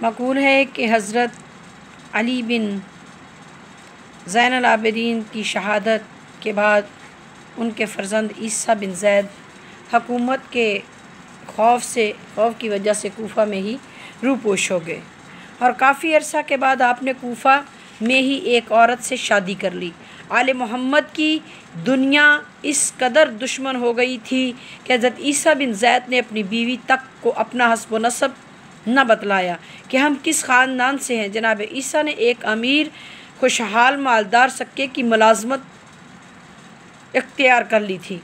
مقول ہے کہ حضرت علی بن زین العابدین کی شہادت کے بعد ان کے فرزند عیسیٰ بن زید حکومت کے خوف کی وجہ سے کوفہ میں ہی روپوش ہو گئے، اور کافی عرصہ کے بعد آپ نے کوفہ میں ہی ایک عورت سے شادی کر لی۔ آل محمد کی دنیا اس قدر دشمن ہو گئی تھی کہ حضرت عیسیٰ بن زید نے اپنی بیوی تک کو اپنا حسب و نسب نہ بتلایا کہ ہم کس خاندان سے ہیں۔ جناب عیسیٰ نے ایک امیر خوشحال مالدار سکے کی ملازمت اختیار کر لی تھی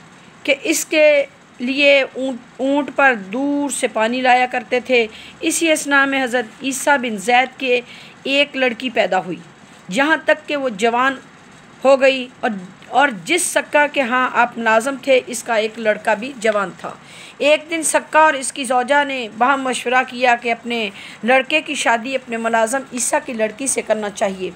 کہ اس کے لیے اونٹ پر دور سے پانی لایا کرتے تھے۔ اسی اثناء میں حضرت عیسیٰ بن زید کے ایک لڑکی پیدا ہوئی، جہاں تک کہ وہ جوان ہو گئی، اور جس سکہ کے ہاں آپ ملازم تھے اس کا ایک لڑکا بھی جوان تھا۔ ایک دن سکہ اور اس کی زوجہ نے باہم مشورہ کیا کہ اپنے لڑکے کی شادی اپنے ملازم عیسیٰ کی لڑکی سے کرنا چاہیے،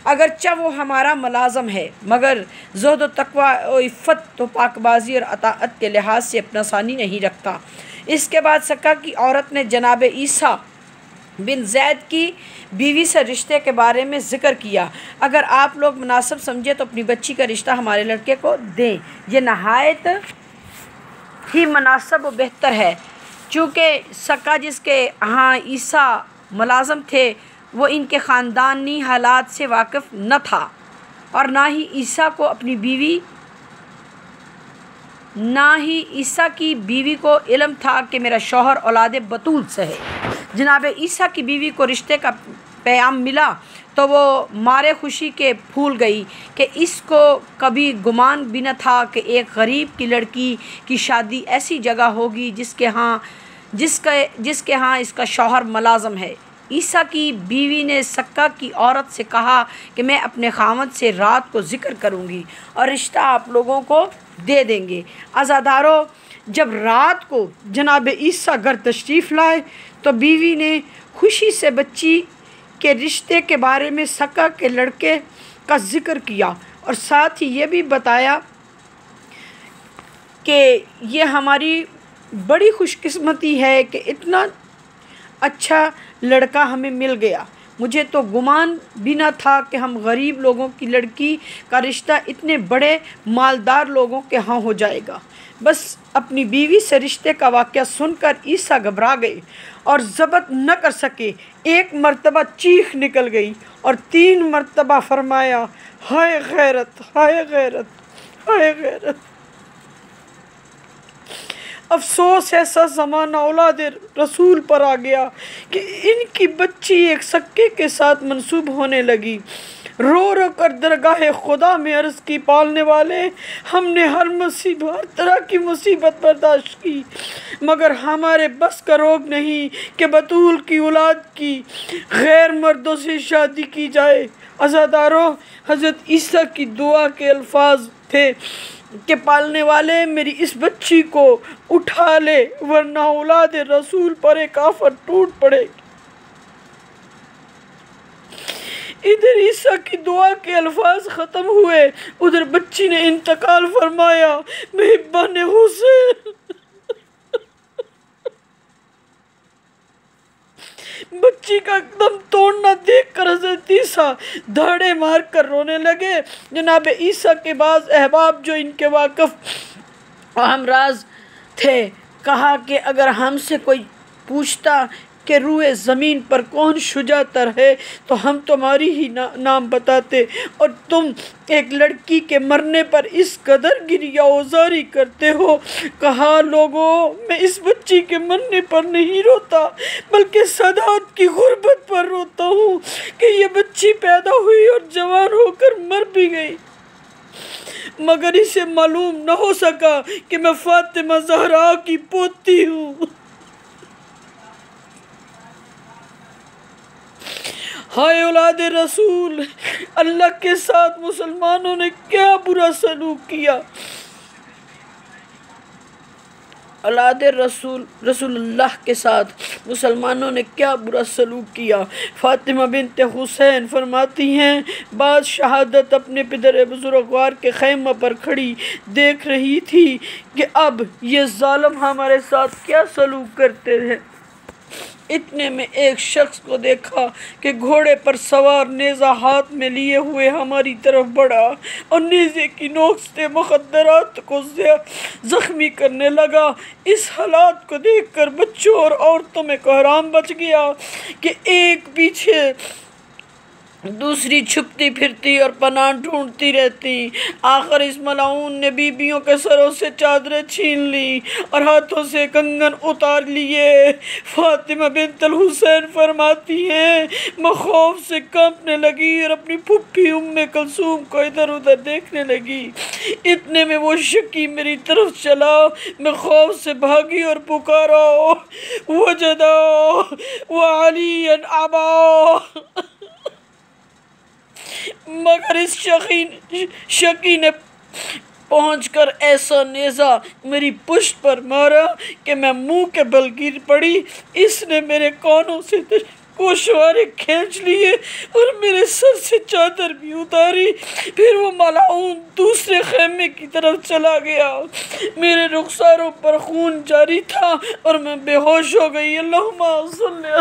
اگرچہ وہ ہمارا ملازم ہے مگر زہد و تقویٰ و عفت و پاک بازی اور اطاعت کے لحاظ سے اپنا ثانی نہیں رکھتا۔ اس کے بعد سکہ کی عورت نے جناب عیسیٰ بن زید کی بیوی سے رشتے کے بارے میں ذکر کیا، اگر آپ لوگ مناسب سمجھے تو اپنی بچی کا رشتہ ہمارے لڑکے کو دیں، یہ نہایت ہی مناسب و بہتر ہے۔ چونکہ سکہ جس کے ہاں عیسیٰ ملازم تھے وہ ان کے خاندانی حالات سے واقف نہ تھا، اور نہ ہی عیسیٰ کی بیوی کو علم تھا کہ میرا شوہر اولاد بتول سے ہے۔ جناب عیسیٰ کی بیوی کو رشتے کا پیام ملا تو وہ مارے خوشی کے پھول گئی کہ اس کو کبھی گمان بھی نہ تھا کہ ایک غریب کی لڑکی کی شادی ایسی جگہ ہوگی جس کے ہاں اس کا شوہر ملازم ہے۔ عیسیٰ کی بیوی نے سکہ کی عورت سے کہا کہ میں اپنے خاوند سے رات کو ذکر کروں گی اور رشتہ آپ لوگوں کو دے دیں گے۔ عزادارو، جب رات کو جناب عیسیٰ گھر تشریف لائے تو بیوی نے خوشی سے بچی کے رشتے کے بارے میں سکہ کے لڑکے کا ذکر کیا، اور ساتھ ہی یہ بھی بتایا کہ یہ ہماری بڑی خوش قسمتی ہے کہ اتنا اچھا لڑکا ہمیں مل گیا، مجھے تو گمان بھی نہ تھا کہ ہم غریب لوگوں کی لڑکی کا رشتہ اتنے بڑے مالدار لوگوں کے ہاں ہو جائے گا۔ بس اپنی بیوی سے رشتے کا واقعہ سن کر عیسیٰ گھبرا گئے اور ضبط نہ کر سکے، ایک مرتبہ چیخ نکل گئی اور 3 مرتبہ فرمایا، ہائے غیرت، ہائے غیرت، ہائے غیرت! افسوس ایسا زمانہ اولاد رسول پر آ گیا کہ ان کی بچی ایک سکے کے ساتھ منسوب ہونے لگی۔ رو رو کر درگاہ خدا میں عرض کی، پالنے والے، ہم نے ہر طرح کی مصیبت برداشت کی مگر ہمارے بس کا روگ نہیں کہ بتول کی اولاد کی غیر مردوں سے شادی کی جائے۔ عزادارو، حضرت عیسیٰ کی دعا کے الفاظ تھے کہ پالنے والے میری اس بچی کو اٹھا لے ورنہ اولاد رسول پر ایک آفت ٹوٹ پڑے گی۔ ادھر عیسیٰ کی دعا کے الفاظ ختم ہوئے، ادھر بچی نے انتقال فرمایا۔ محبان حسین، بچی کا دم توڑنا دیکھ کر حضرت عیسیٰ دھاڑے مار کر رونے لگے۔ جناب عیسیٰ کے بعض احباب جو ان کے واقف و ہمراز تھے کہا کہ اگر ہم سے کوئی پوچھتا کہ روئے زمین پر کون شجاع تر ہے تو ہم تمہاری ہی نام بتاتے، اور تم ایک لڑکی کے مرنے پر اس قدر گریہ وزاری کرتے ہو۔ کہا، لوگوں، میں اس بچی کے مرنے پر نہیں روتا بلکہ سادات کی غربت پر روتا ہوں کہ یہ بچی پیدا ہوئی اور جوان ہو کر مر بھی گئی، مگر اسے معلوم نہ ہو سکا کہ میں فاطمہ زہرا کی پوتی ہوں۔ ہائے اولاد رسول، اللہ کے ساتھ مسلمانوں نے کیا برا سلوک کیا! اولاد رسول اللہ کے ساتھ مسلمانوں نے کیا برا سلوک کیا! فاطمہ بنت حسین فرماتی ہیں، بعد شہادت اپنے پدر بزرگوار کے خیمہ پر کھڑی دیکھ رہی تھی کہ اب یہ ظالم ہمارے ساتھ کیا سلوک کرتے ہیں۔ اتنے میں ایک شخص کو دیکھا کہ گھوڑے پر سوار نیزہ ہاتھ میں لیے ہوئے ہماری طرف بڑھا اور نیزے کی نوک سے مخدرات کو زخمی کرنے لگا۔ اس حالات کو دیکھ کر بچوں اور عورتوں میں کوہرام مچ گیا کہ ایک پیچھے دوسری چھپتی پھرتی اور پناہ ڈھونڈتی رہتی۔ آخر اس ملعون نے بیبیوں کے سروں سے چادریں چھین لی اور ہاتھوں سے کنگن اتار لیے۔ فاطمہ بنت الحسین فرماتی ہیں میں خوف سے کانپنے لگی اور اپنی پھوپھی ام کلثوم کو ادھر ادھر دیکھنے لگی۔ اتنے میں وہ شکی میری طرف چلا، میں خوف سے بھاگی اور پکارا وجدا وعلی ابا، مگر اس شکی نے پہنچ کر ایسا نیزہ میری پشت پر مارا کہ میں منہ کے بل گر پڑی۔ اس نے میرے کانوں سے گوشوارے کھینچ لیے اور میرے سر سے چادر بھی اتاری۔ پھر وہ ملعون دوسرے خیمے کی طرف چلا گیا۔ میرے رخساروں پر خون جاری تھا اور میں بے ہوش ہو گئی۔ اللہم صلی